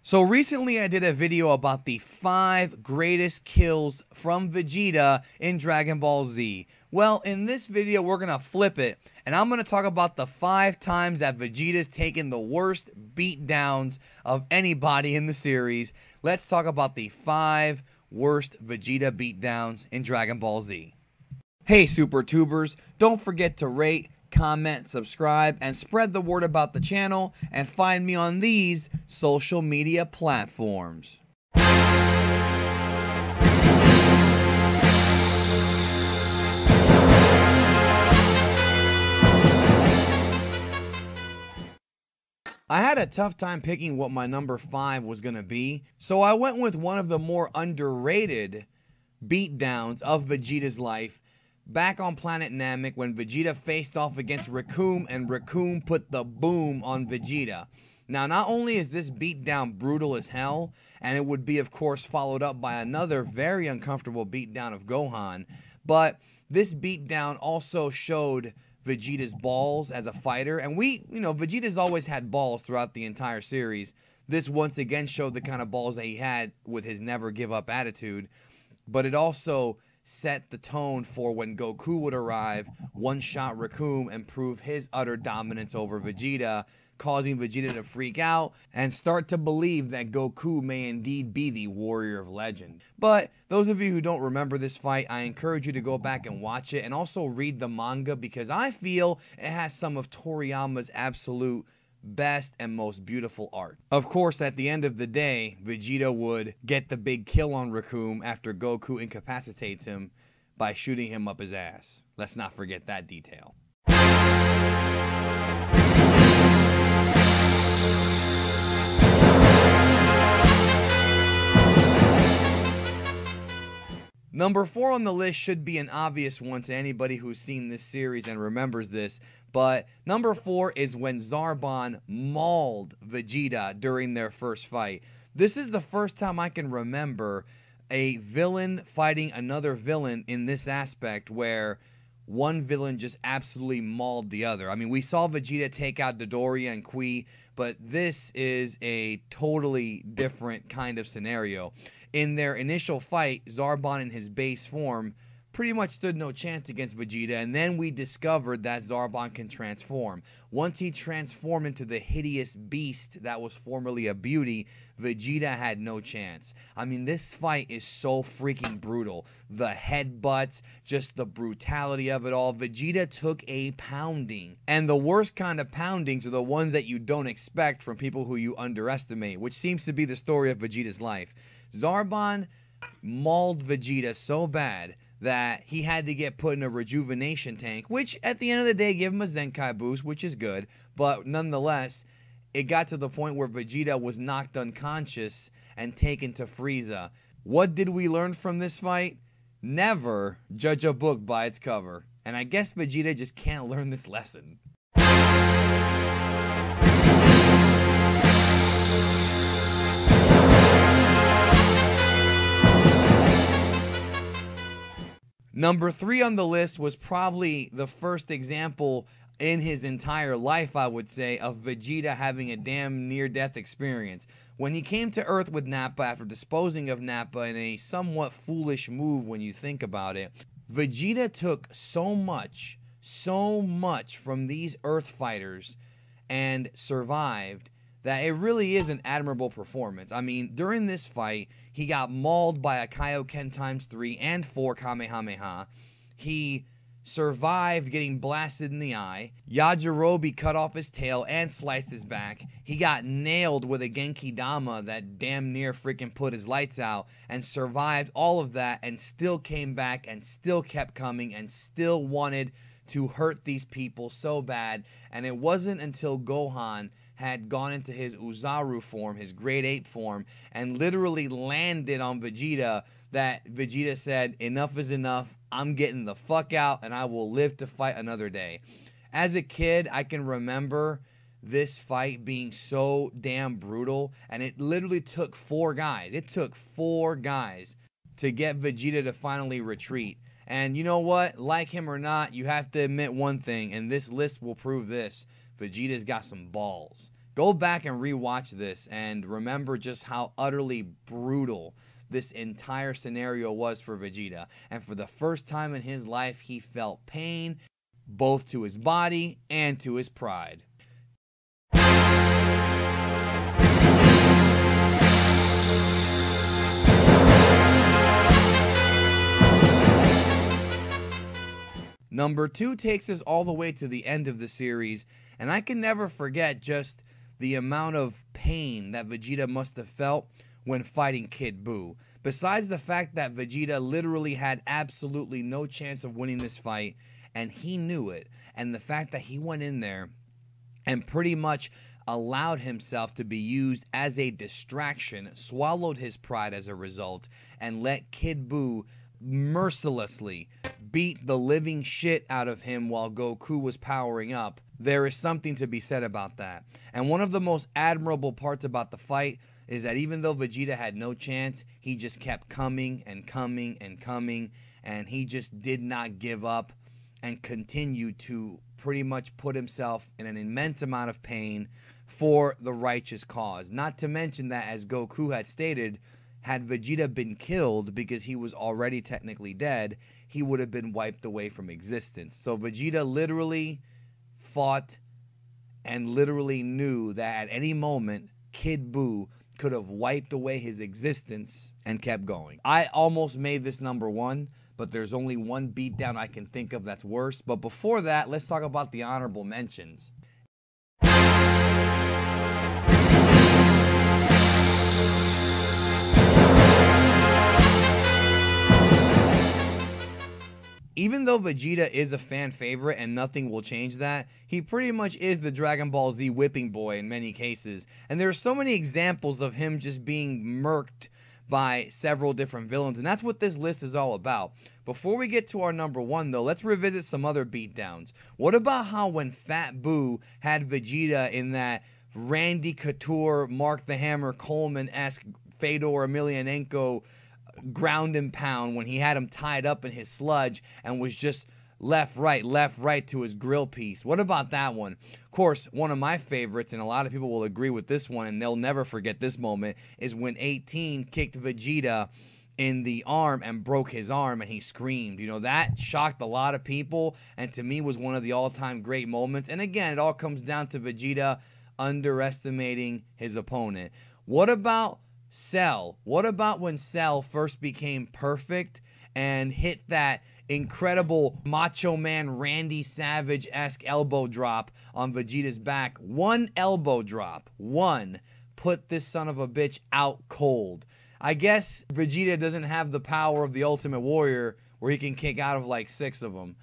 So recently I did a video about the 5 greatest kills from Vegeta in Dragon Ball Z. Well, in this video we're going to flip it, and I'm going to talk about the 5 times that Vegeta's taken the worst beatdowns of anybody in the series. Let's talk about the 5 worst Vegeta beatdowns in Dragon Ball Z. Hey Super Tubers, don't forget to rate, comment, subscribe, and spread the word about the channel, and find me on these social media platforms. I had a tough time picking what my number 5 was going to be, so I went with one of the more underrated beatdowns of Vegeta's life. Back on planet Namek when Vegeta faced off against RECOOME and RECOOME put the boom on Vegeta. Now, not only is this beatdown brutal as hell, and it would be of course followed up by another very uncomfortable beatdown of Gohan, but this beatdown also showed Vegeta's balls as a fighter. And Vegeta's always had balls throughout the entire series. This once again showed the kind of balls that he had with his never give up attitude, but it also set the tone for when Goku would arrive, one-shot RECOOME, and prove his utter dominance over Vegeta, causing Vegeta to freak out and start to believe that Goku may indeed be the warrior of legend. But those of you who don't remember this fight, I encourage you to go back and watch it, and also read the manga, because I feel it has some of Toriyama's absolute best and most beautiful art. Of course, at the end of the day, Vegeta would get the big kill on RECOOME after Goku incapacitates him by shooting him up his ass. Let's not forget that detail. Number 4 on the list should be an obvious one to anybody who's seen this series and remembers this, but number 4 is when ZARBON mauled Vegeta during their first fight. This is the first time I can remember a villain fighting another villain in this aspect, where one villain just absolutely mauled the other. I mean, we saw Vegeta take out Dodoria and Kui, but this is a totally different kind of scenario. In their initial fight, ZARBON in his base form pretty much stood no chance against Vegeta, and then we discovered that ZARBON can transform. Once he transformed into the hideous beast that was formerly a beauty, Vegeta had no chance. I mean, this fight is so freaking brutal. The headbutts, just the brutality of it all. Vegeta took a pounding. And the worst kind of poundings are the ones that you don't expect from people who you underestimate, which seems to be the story of Vegeta's life. ZARBON mauled Vegeta so bad that he had to get put in a rejuvenation tank, which at the end of the day gave him a Zenkai boost, which is good, but nonetheless, it got to the point where Vegeta was knocked unconscious and taken to Freeza. What did we learn from this fight? Never judge a book by its cover. And I guess Vegeta just can't learn this lesson. Number 3 on the list was probably the first example in his entire life, I would say, of Vegeta having a damn near-death experience. When he came to Earth with Nappa after disposing of Nappa in a somewhat foolish move when you think about it, Vegeta took so much from these Earth fighters and survived that it really is an admirable performance. I mean, during this fight, he got mauled by a Kaioken times 3 and 4 Kamehameha. He survived getting blasted in the eye. Yajirobe cut off his tail and sliced his back. He got nailed with a Genki Dama that damn near freaking put his lights out, and survived all of that and still came back and still kept coming and still wanted to hurt these people so bad. And it wasn't until Gohan had gone into his Uzaru form, his grade 8 form, and literally landed on Vegeta that Vegeta said, enough is enough, I'm getting the fuck out and I will live to fight another day. As a kid, I can remember this fight being so damn brutal, and it literally took 4 guys. It took 4 guys to get Vegeta to finally retreat. And you know what? Like him or not, you have to admit one thing, and this list will prove this. Vegeta's got some balls. Go back and rewatch this and remember just how utterly brutal this entire scenario was for Vegeta. And for the first time in his life, he felt pain, both to his body and to his pride. Number 2 takes us all the way to the end of the series, and I can never forget just the amount of pain that Vegeta must have felt when fighting Kid Buu. Besides the fact that Vegeta literally had absolutely no chance of winning this fight, and he knew it, and the fact that he went in there and pretty much allowed himself to be used as a distraction, swallowed his pride as a result, and let Kid Buu mercilessly beat the living shit out of him while Goku was powering up. There is something to be said about that. And one of the most admirable parts about the fight is that even though Vegeta had no chance, he just kept coming and coming and coming, and he just did not give up and continued to pretty much put himself in an immense amount of pain for the righteous cause. Not to mention that, as Goku had stated, had Vegeta been killed because he was already technically dead, he would have been wiped away from existence. So Vegeta literally fought and literally knew that at any moment Kid Buu could have wiped away his existence and kept going. I almost made this number 1, but there's only one beatdown I can think of that's worse. But before that, let's talk about the honorable mentions. Even though Vegeta is a fan favorite and nothing will change that, he pretty much is the DragonBallZ whipping boy in many cases. And there are so many examples of him just being murked by several different villains, and that's what this list is all about. Before we get to our number 1 though, let's revisit some other beatdowns. What about how when Fat Buu had Vegeta in that Randy Couture, Mark the Hammer Coleman-esque Fedor Emelianenko ground and pound when he had him tied up in his sludge and was just left, right to his grill piece? What about that one? Of course, one of my favorites, and a lot of people will agree with this one, and they'll never forget this moment, is when 18 kicked Vegeta in the arm and broke his arm and he screamed. You know, that shocked a lot of people and to me was one of the all-time great moments. And again, it all comes down to Vegeta underestimating his opponent. What about Cell? What about when Cell first became perfect and hit that incredible Macho Man Randy Savage-esque elbow drop on Vegeta's back? One elbow drop, one, put this son of a bitch out cold. I guess Vegeta doesn't have the power of the Ultimate Warrior where he can kick out of like 6 of them.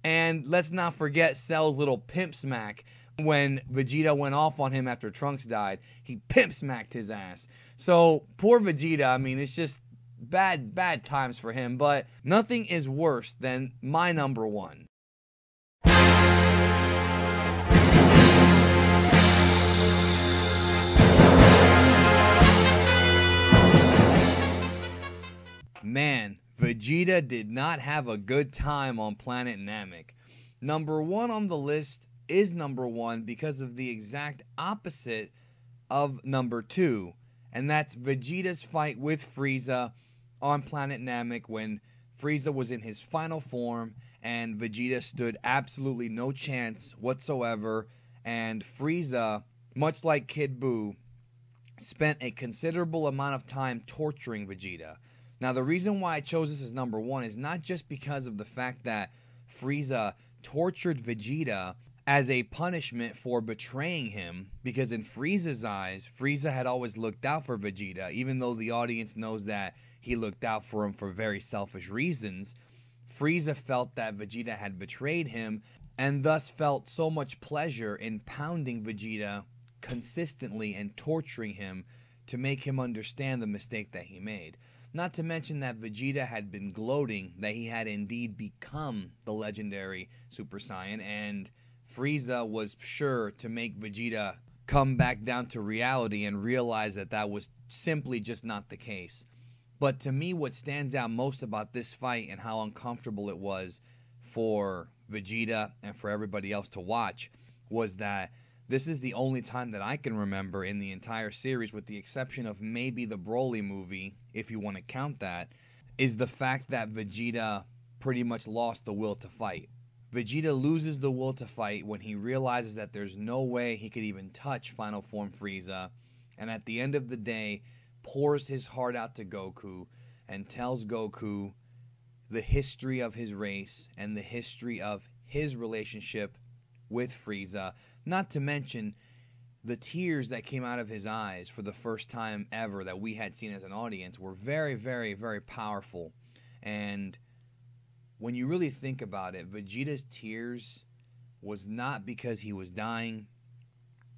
And let's not forget Cell's little pimp smack when Vegeta went off on him after Trunks died. He pimp smacked his ass. So poor Vegeta, I mean, it's just bad times for him, but nothing is worse than my number 1. Man, Vegeta did not have a good time on Planet Namek. Number 1 on the list is number 1 because of the exact opposite of number 2, and that's Vegeta's fight with Freeza on Planet Namek when Freeza was in his final form and Vegeta stood absolutely no chance whatsoever, and Freeza, much like Kid Buu, spent a considerable amount of time torturing Vegeta. Now, the reason why I chose this as number 1 is not just because of the fact that Freeza tortured Vegeta as a punishment for betraying him, because in Frieza's eyes, Freeza had always looked out for Vegeta, even though the audience knows that he looked out for him for very selfish reasons. Freeza felt that Vegeta had betrayed him and thus felt so much pleasure in pounding Vegeta consistently and torturing him to make him understand the mistake that he made. Not to mention that Vegeta had been gloating that he had indeed become the legendary Super Saiyan, and Frieza was sure to make Vegeta come back down to reality and realize that that was simply just not the case. But to me, what stands out most about this fight and how uncomfortable it was for Vegeta and for everybody else to watch was that this is the only time that I can remember in the entire series, with the exception of maybe the Broly movie, if you want to count that, is the fact that Vegeta pretty much lost the will to fight. Vegeta loses the will to fight when he realizes that there's no way he could even touch Final Form Freeza, and at the end of the day pours his heart out to Goku and tells Goku the history of his race and the history of his relationship with Freeza, not to mention the tears that came out of his eyes for the first time ever that we had seen as an audience were very, very, very powerful. And when you really think about it, Vegeta's tears was not because he was dying.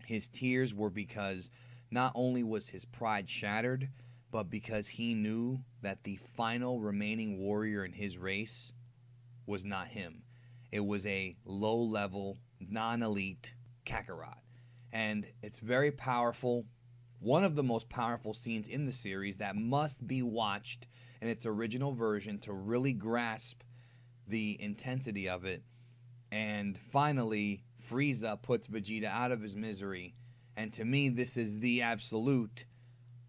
His tears were because not only was his pride shattered, but because he knew that the final remaining warrior in his race was not him. It was a low-level, non-elite Kakarot. And it's very powerful. One of the most powerful scenes in the series that must be watched in its original version to really grasp the intensity of it. And finally, Frieza puts Vegeta out of his misery. And to me, this is the absolute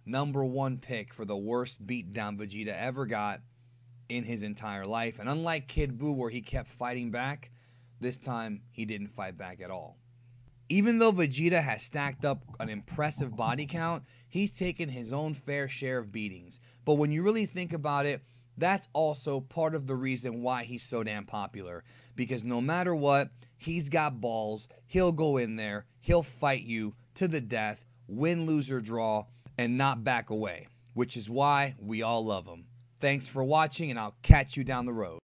#1 pick for the worst beatdown Vegeta ever got in his entire life. And unlike Kid Buu, where he kept fighting back, this time he didn't fight back at all. Even though Vegeta has stacked up an impressive body count, he's taken his own fair share of beatings. But when you really think about it, that's also part of the reason why he's so damn popular. Because no matter what, he's got balls. He'll go in there. He'll fight you to the death, win, lose, or draw, and not back away. Which is why we all love him. Thanks for watching, and I'll catch you down the road.